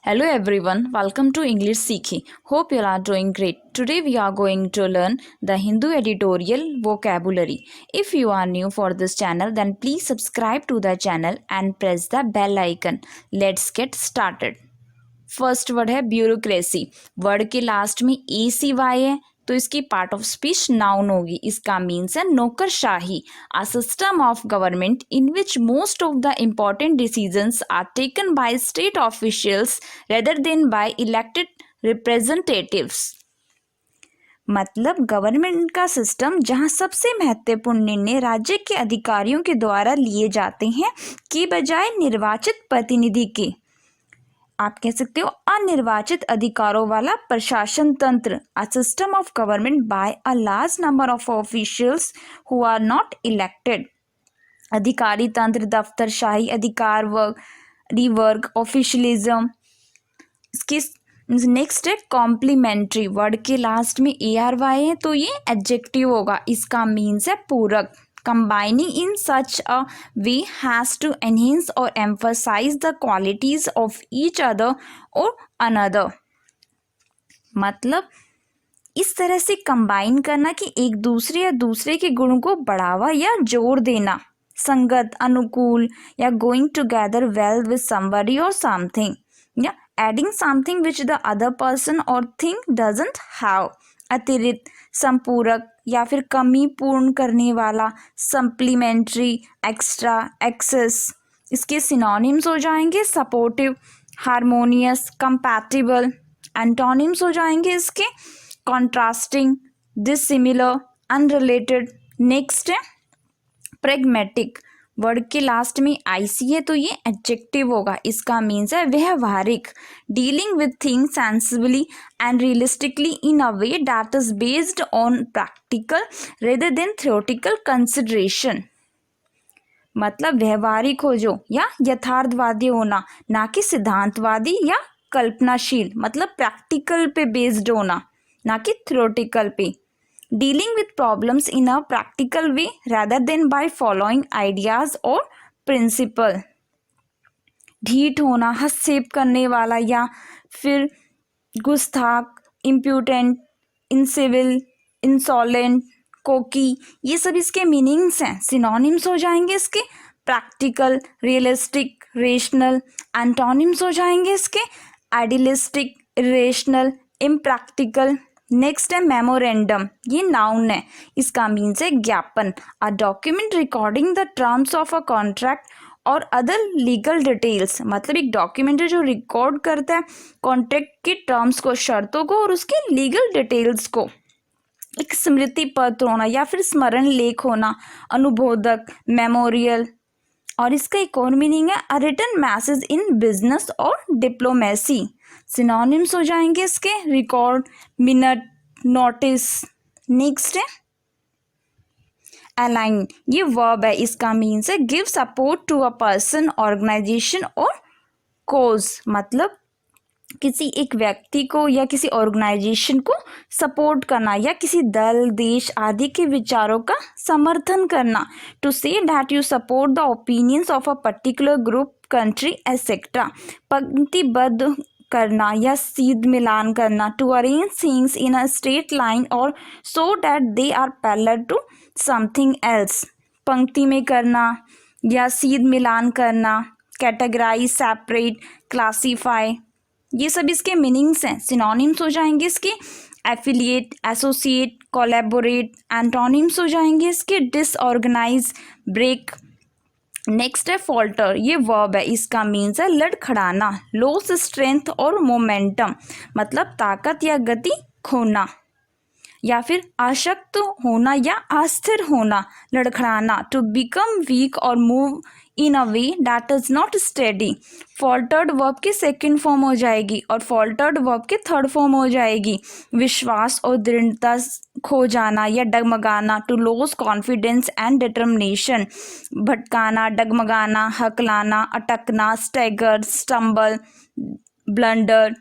Hello everyone, welcome to English Seekhi. Hope you are doing great. Today we are going to learn the Hindu editorial vocabulary. If you are new for this channel, then please subscribe to the channel and press the bell icon. Let's get started. First word है bureaucracy. Word के last में ए सी Y है तो इसकी part of speech noun होगी. इसका means है नौकरशाही. A system of government in which most of the important decisions are taken by state officials rather than by elected representatives. मतलब गवर्नमेंट का सिस्टम जहां सबसे महत्वपूर्ण निर्णय राज्य के अधिकारियों के द्वारा लिए जाते हैं की बजाय निर्वाचित प्रतिनिधि के. आप कह सकते हो अनिर्वाचित अधिकारों वाला प्रशासन तंत्र. A system of government by a large number of officials who are not elected. अधिकारी तंत्र, दफ्तरशाही अधिकार वर्ग, ऑफिशियलिज्म. इसके नेक्स्ट है कॉम्प्लीमेंट्री. वर्ड के लास्ट में ए आर वाई है तो ये एडजेक्टिव होगा. इसका मीन्स है पूरक. Combining in such a way has to enhance or emphasize the qualities of each other or another. मतलब इस तरह से कंबाइन करना कि एक दूसरे या दूसरे के गुणों को बढ़ावा या जोर देना. संगत, अनुकूल या going together well with somebody or something. या adding something which the other person or thing doesn't have. अतिरिक्त, संपूरक या फिर कमी पूर्ण करने वाला. Supplementary, extra, excess. इसके सिनोनिम्स हो जाएंगे सपोर्टिव, हार्मोनियस, कंपैटिबल. एंटोनिम्स हो जाएंगे इसके कॉन्ट्रास्टिंग, डिसिमिलर, अनरिलेटेड. नेक्स्ट है प्रेगमेटिक. वर्ड के लास्ट में आईसी है तो ये एडजेक्टिव होगा. इसका मीन्स है व्यवहारिक. Dealing with things sensibly and realistically in a way that is based on practical rather than theoretical consideration. मतलब व्यवहारिक हो जो या यथार्थवादी होना, ना कि सिद्धांतवादी या कल्पनाशील. मतलब प्रैक्टिकल पे बेस्ड होना, ना कि थ्योरेटिकल पे. Dealing with problems in a practical way rather than by following ideas or principle. ढीठ होना, हस्तक्षेप करने वाला या फिर गुस्ताख, इम्प्यूटेंट, इनसिविल, इंसॉलेंट, कोकी. ये सब इसके मीनिंग्स हैं. सिनोनिम्स हो जाएंगे इसके प्रैक्टिकल, रियलिस्टिक, रेशनल. एंटोनिम्स हो जाएंगे इसके आइडियलिस्टिक, इरेशनल, इम्प्रैक्टिकल. नेक्स्ट है मेमोरेंडम. ये नाउन है. इसका मीन्स है ज्ञापन. A document recording the terms of a contract और अदर लीगल डिटेल्स. मतलब एक डॉक्यूमेंट है जो रिकॉर्ड करता है कॉन्ट्रैक्ट के टर्म्स को, शर्तों को और उसके लीगल डिटेल्स को. एक स्मृति पत्र होना या फिर स्मरण लेख होना, अनुबोधक, मेमोरियल. और इसका एक और मीनिंग है a written message in business और डिप्लोमेसी. सिनोनिम्स हो जाएंगे इसके रिकॉर्ड, मिनट, नोटिस. नेक्स्ट है अलाइन. ये वर्ब है. इसका मीन्स है give support to a person, organisation और कोज. मतलब किसी एक व्यक्ति को या किसी ऑर्गेनाइजेशन को सपोर्ट करना या किसी दल, देश आदि के विचारों का समर्थन करना. To say that you support the opinions of a particular group, country etcetera. पंक्तिबद्ध करना या सीध मिलान करना. To arrange things in a straight line और so that they are parallel to something else. पंक्ति में करना या सीध मिलान करना. Categorise, separate, classify. ये सब इसके मीनिंग्स हैं. सिनोनिम्स हो जाएंगे इसके एफिलिएट, एसोसिएट, कोलैबोरेट. एंटोनिम्स हो जाएंगे इसके डिसऑर्गेनाइज, ब्रेक. नेक्स्ट है फॉल्टर. ये वर्ब है. इसका मीन्स है लड़खड़ाना, लॉस स्ट्रेंथ और मोमेंटम. मतलब ताकत या गति खोना या फिर अशक्त होना या अस्थिर होना. लड़खड़ाना, टू बिकम वीक और move in a way that is not steady. Faltered verb की सेकेंड फॉर्म हो जाएगी और फॉल्टर्ड वर्ब की थर्ड फॉर्म हो जाएगी विश्वास और दृढ़ता खो जाना या डगमगाना. To loss confidence and determination. भटकाना, डगमगाना, हकलाना, अटकना, स्टैगर, स्टम्बल, ब्लंडर,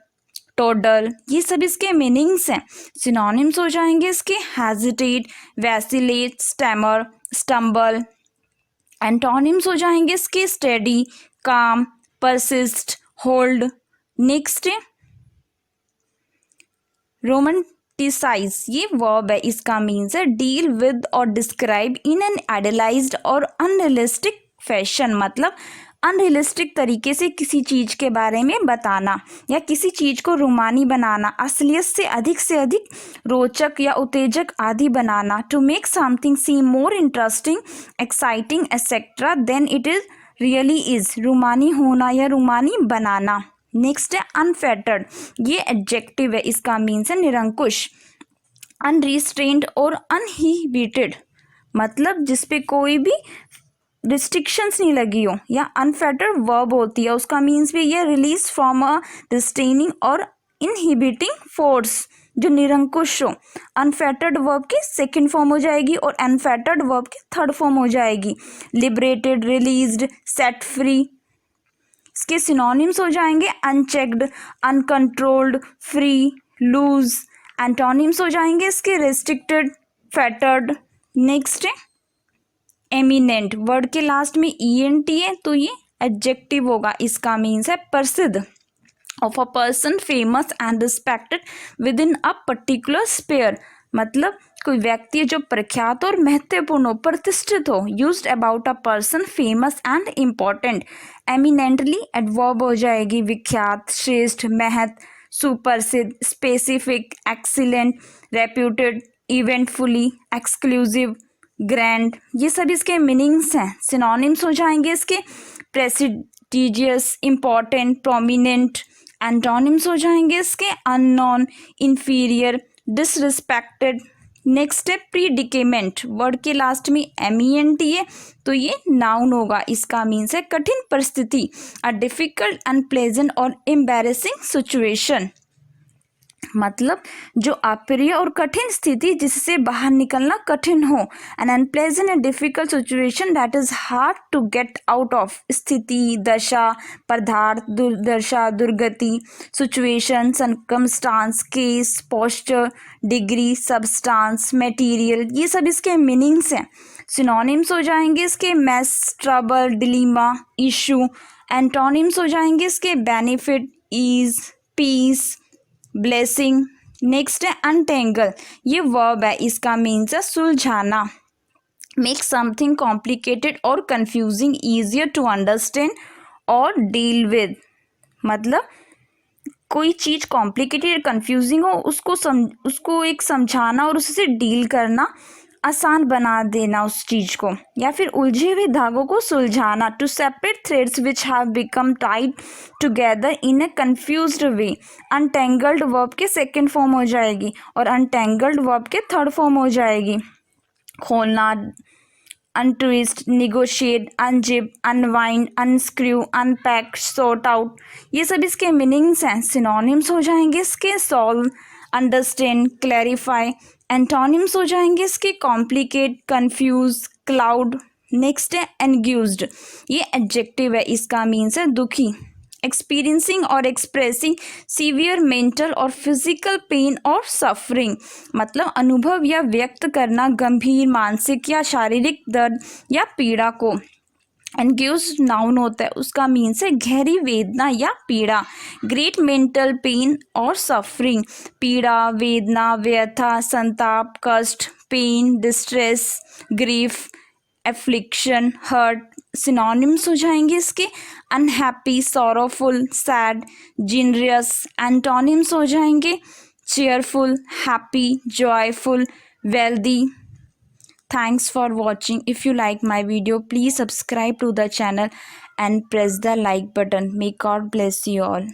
टोडल. ये सब इसके मीनिंग्स हैं. सिनोनिम्स हो जाएंगे इसके hesitate, vacillate, stammer, stumble. Antonyms हो जाएंगे इसके स्टेडी, काम, परसिस्ट, होल्ड, नेक्स्ट है रोमांटिसाइज, ये वर्ब है, इसका मीन्स है डील विद और डिस्क्राइब इन एन आइडियलाइज्ड और अनरियलिस्टिक फैशन, मतलब अनरियलिस्टिक तरीके से किसी चीज के बारे में बताना या किसी चीज को रोमानी बनाना, असलियत से अधिक रोचक या उत्तेजक आदि बनाना, to make something seem more interesting, exciting etcetera then it is really is, रोमानी होना या रोमानी बनाना। नेक्स्ट है अनफेटर्ड, ये एडजेक्टिव है, इसका मीन्स है निरंकुश, अनरिस्ट्रेन्ड और अनहिबिटेड, मतलब जिसपे कोई भी रिस्ट्रिक्शंस नहीं लगी हो, या अनफेटर्ड वर्ब होती है, उसका मीन्स भी ये रिलीज फ्रॉम अ रिस्ट्रेनिंग और इनहिबिटिंग फोर्स, जो निरंकुश हो। अनफेटर्ड वर्ब की सेकंड फॉर्म हो जाएगी और अनफेटर्ड वर्ब की थर्ड फॉर्म हो जाएगी। Liberated, released, set free. इसके सिनोनिम्स हो जाएंगे unchecked, uncontrolled, free, loose. Antonyms हो जाएंगे इसके रेस्ट्रिक्टेड, फेटर्ड। नेक्स्ट है एमिनेंट, वर्ड के लास्ट में ENT है तो ये एडजेक्टिव होगा, इसका मीन्स है प्रसिद्ध, of a person famous and respected within a particular sphere, मतलब कोई व्यक्ति जो प्रख्यात और महत्वपूर्ण हो, प्रतिष्ठित हो। Used about a person famous and important. Eminently adverb हो जाएगी, विख्यात, श्रेष्ठ, महत, सुप्रसिद्ध, specific, excellent, reputed, eventfully, exclusive, grand. ये सब इसके मीनिंग्स हैं। सिनोनिम्स हो जाएंगे इसके प्रेस्टिजियस, इम्पॉर्टेंट, प्रोमिनेंट। एंटोनिम्स हो जाएंगे इसके अननोन, इंफीरियर, डिसरिस्पेक्टेड। नेक्स्ट है प्रीडिकेमेंट, वर्ड के लास्ट में MENT है तो ये नाउन होगा, इसका मीन्स है कठिन परिस्थिति, अ डिफिकल्ट, अनप्लेजेंट और एम्बैरेसिंग सिचुएशन, मतलब जो अप्रिय और कठिन स्थिति जिससे बाहर निकलना कठिन हो। An unpleasant and difficult situation that is hard to get out of, स्थिति, दशा, पदार्थ, दुर्दशा, दुर्गति, situation, circumstance, case, posture, degree, substance, material, ये सब इसके मीनिंग्स हैं। सिनोनिम्स हो जाएंगे इसके mess, trouble, dilemma, issue. Antonyms हो जाएंगे इसके benefit, ease, peace, blessing. Next है अनटेंगल, ये वर्ब है, इसका मीन्स है सुलझाना, मेक समथिंग कॉम्प्लिकेटेड और कंफ्यूजिंग ईजियर टू अंडरस्टैंड और डील विद, मतलब कोई चीज कॉम्प्लिकेटेड कंफ्यूजिंग हो उसको एक समझाना और उससे डील करना, आसान बना देना उस चीज को, या फिर उलझे हुए धागों को सुलझाना, to separate threads which have become tied together in a confused way. Untangled verb के सेकंड फॉर्म हो जाएगी और अनटेंगल्ड वर्ब के थर्ड फॉर्म हो जाएगी। खोलना, untwist, negotiate, unzip, unwind, unscrew, unpack, sort out, ये सब इसके मीनिंग्स हैं। सिनोनिम्स हो जाएंगे इसके सॉल्व, अंडरस्टैंड, क्लैरिफाई। एंटोनिम्स हो जाएंगे इसके कॉम्प्लिकेट, कंफ्यूज, क्लाउड। नेक्स्ट है एनग्यूज्ड, ये एडजेक्टिव है, इसका मीन्स है दुखी, एक्सपीरियंसिंग और एक्सप्रेसिंग सीवियर मेंटल और फिजिकल पेन और सफरिंग, मतलब अनुभव या व्यक्त करना गंभीर मानसिक या शारीरिक दर्द या पीड़ा को। एनग्यूज्ड नाउन होता है, उसका मीन्स है गहरी वेदना या पीड़ा, ग्रेट मेंटल पेन और सफरिंग, पीड़ा, वेदना, व्यथा, संताप, कष्ट, pain, distress, grief, affliction, hurt. Synonyms हो जाएंगे इसके unhappy, sorrowful, sad, genius. Antonyms हो जाएंगे cheerful, happy, joyful, wealthy. Thanks for watching. If you like my video, please subscribe to the channel and press the like button. May God bless you all.